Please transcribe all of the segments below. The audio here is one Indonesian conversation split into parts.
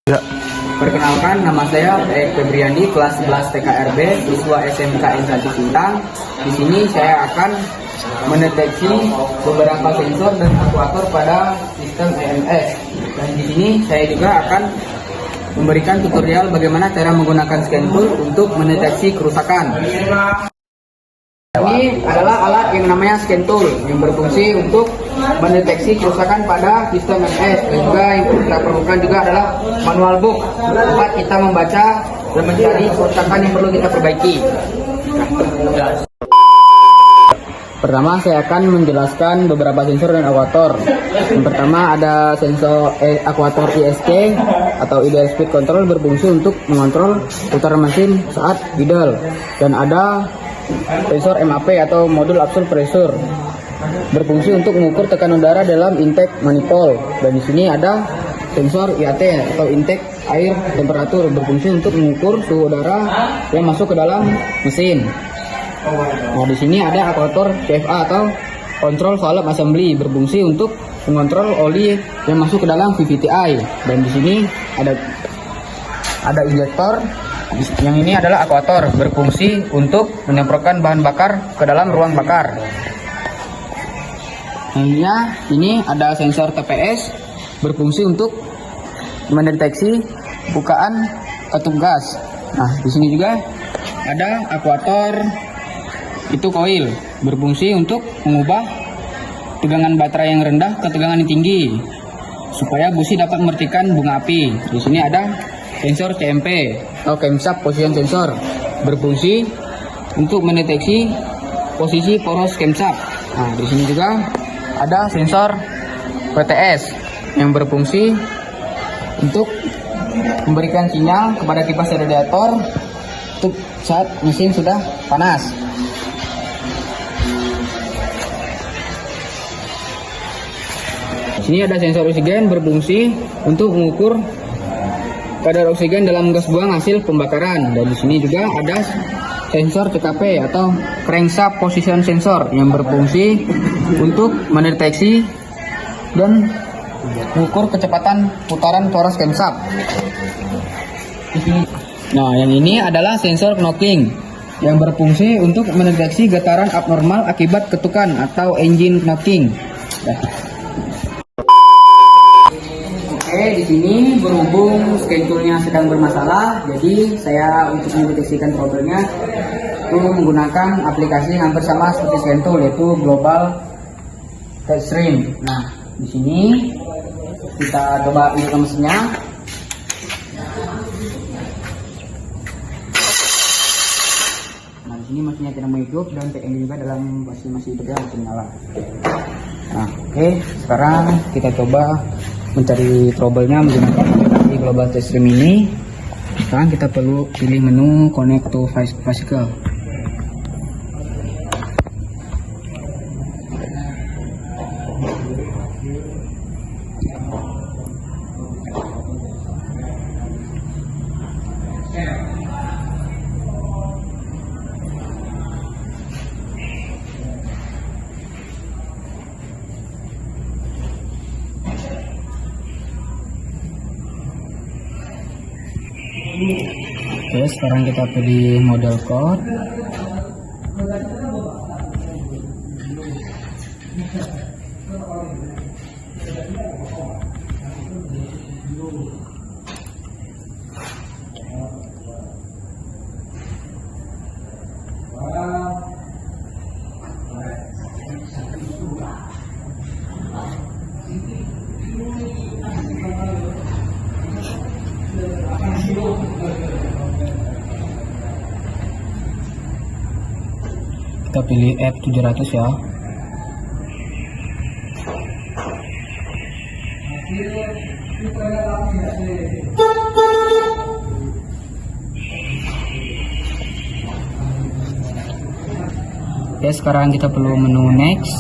Ya. Perkenalkan, nama saya Febriandi, kelas 11 TKRB, siswa SMK N1 Sintang. Di sini saya akan mendeteksi beberapa sensor dan aktuator pada sistem EMS. Dan di sini saya juga akan memberikan tutorial bagaimana cara menggunakan scan tool untuk mendeteksi kerusakan. Ini adalah alat yang namanya scan tool yang berfungsi untuk mendeteksi kerusakan pada sistem MS, dan juga yang kita perlukan juga adalah manual book tempat kita membaca dan mencari kerusakan yang perlu kita perbaiki. Pertama, saya akan menjelaskan beberapa sensor dan aktuator. Yang pertama ada sensor aktuator ISC atau Ideal Speed Control, berfungsi untuk mengontrol putaran mesin saat idle, dan ada sensor MAP atau modul absolute pressure, berfungsi untuk mengukur tekanan udara dalam intake manifold. Dan di sini ada sensor IAT atau intake air temperatur, berfungsi untuk mengukur suhu udara yang masuk ke dalam mesin. Nah, di sini ada aktuator CFA atau Control Valve Assembly, berfungsi untuk mengontrol oli yang masuk ke dalam VVTi. Dan di sini ada injektor. Yang ini adalah aktuator, berfungsi untuk menyemprotkan bahan bakar ke dalam ruang bakar. Ini ada sensor TPS, berfungsi untuk mendeteksi bukaan katup gas. Nah, di sini juga ada aktuator itu coil, berfungsi untuk mengubah tegangan baterai yang rendah ke tegangan yang tinggi supaya busi dapat mematikan bunga api. Di sini ada sensor CMP atau Camshaft Position Sensor, berfungsi untuk mendeteksi posisi poros camshaft. Nah, di sini juga ada sensor PTS yang berfungsi untuk memberikan sinyal kepada kipas radiator untuk saat mesin sudah panas. Di sini ada sensor oksigen, berfungsi untuk mengukur kadar oksigen dalam gas buang hasil pembakaran. Dan di sini juga ada sensor CKP atau Crankshaft Position Sensor yang berfungsi untuk mendeteksi dan mengukur kecepatan putaran poros camshaft. Nah, yang ini adalah sensor knocking yang berfungsi untuk mendeteksi getaran abnormal akibat ketukan atau engine knocking. Di sini berhubung scan toolnya sedang bermasalah, jadi saya untuk mendeteksikan trouble-nya itu menggunakan aplikasi yang hampir sama seperti scan tool, yaitu Global Touchstream. Nah, di sini kita coba hidupkan mesinnya. Nah, di sini mesinnya tidak menghidup dan TND juga dalam masih hidupnya masih menyala. Nah, oke, sekarang kita coba mencari trouble-nya menggunakan aplikasi Global Touchstream ini. Sekarang kita perlu pilih menu Connect to Vehicle. Oke, sekarang kita pilih model code. Kita pilih F700 ya. Oke, sekarang kita perlu menu next.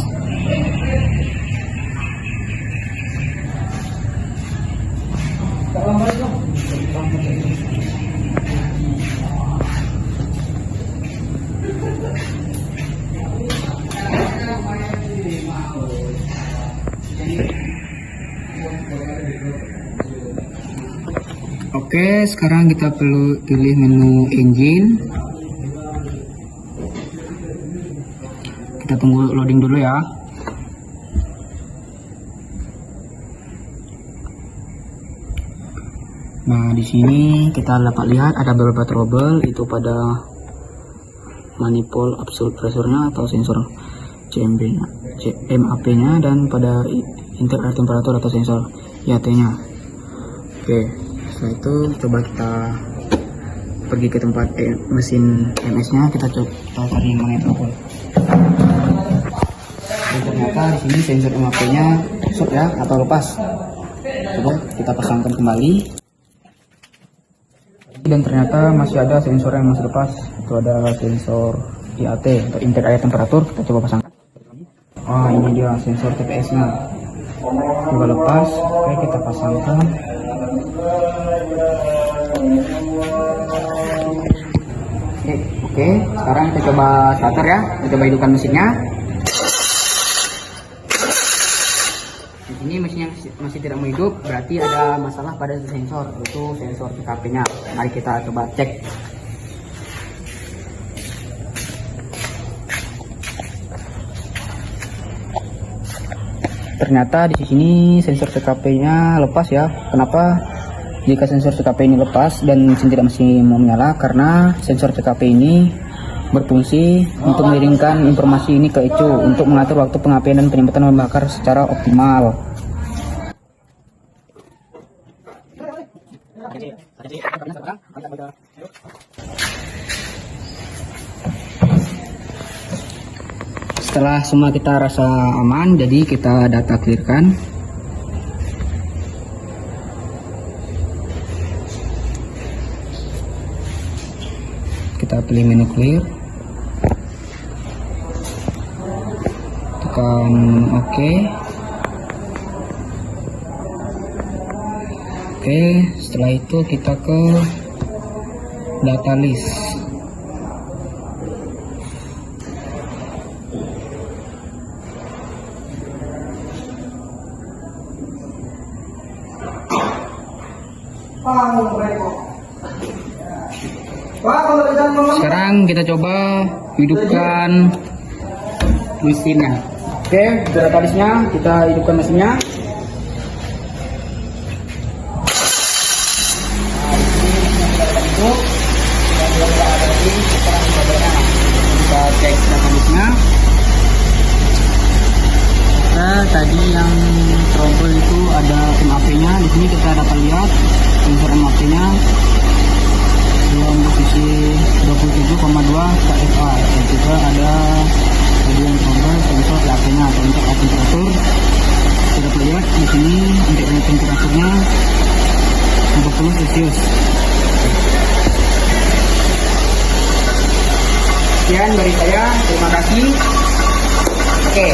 Oke, sekarang kita perlu pilih menu engine. Kita tunggu loading dulu ya. Nah, di sini kita dapat lihat ada beberapa trouble, itu pada manifold absolute pressure-nya atau sensor CMP-nya, MAP-nya, dan pada inter air temperatur atau sensor IAT-nya. Oke, setelah itu coba kita pergi ke tempat mesin MS-nya, kita cari mana trouble. Dan ternyata di sini sensor MAP-nya short ya, atau lepas. Coba kita pasangkan kembali. Dan ternyata masih ada sensor yang masih lepas, itu ada sensor IAT atau inter air temperatur. Kita coba pasangkan. Ini dia sensor TPS nya juga lepas. Oke, kita pasangkan. Oke, sekarang kita coba starter ya, kita coba hidupkan mesinnya. Ini mesinnya masih tidak mau hidup, berarti ada masalah pada sensor, yaitu sensor CKP-nya. Mari kita coba cek. Ternyata di sini sensor CKP-nya lepas ya. Kenapa? Jika sensor CKP ini lepas dan mesin tidak masih mau menyala, karena sensor CKP ini berfungsi untuk mengirimkan informasi ini ke ECU untuk mengatur waktu pengapian dan penyemprotan bahan bakar secara optimal. Setelah semua kita rasa aman, jadi kita data clearkan. Kita pilih menu clear, tekan OK. Oke, setelah itu kita ke data list. Sekarang kita coba hidupkan mesinnya. Oke, data listnya kita hidupkan mesinnya. Kita cek database-nya. Tadi yang trouble itu ada MAP-nya. Di sini kita dapat lihat sensor MAP-nya dalam posisi 27,2 KFA. Dan juga ada tadi yang trouble sensor IAT-nya atau untuk air temperatur. Kita dapat lihat di sini untuk air temperaturnya 40 Celcius. Sekian dari saya, terima kasih. Oke.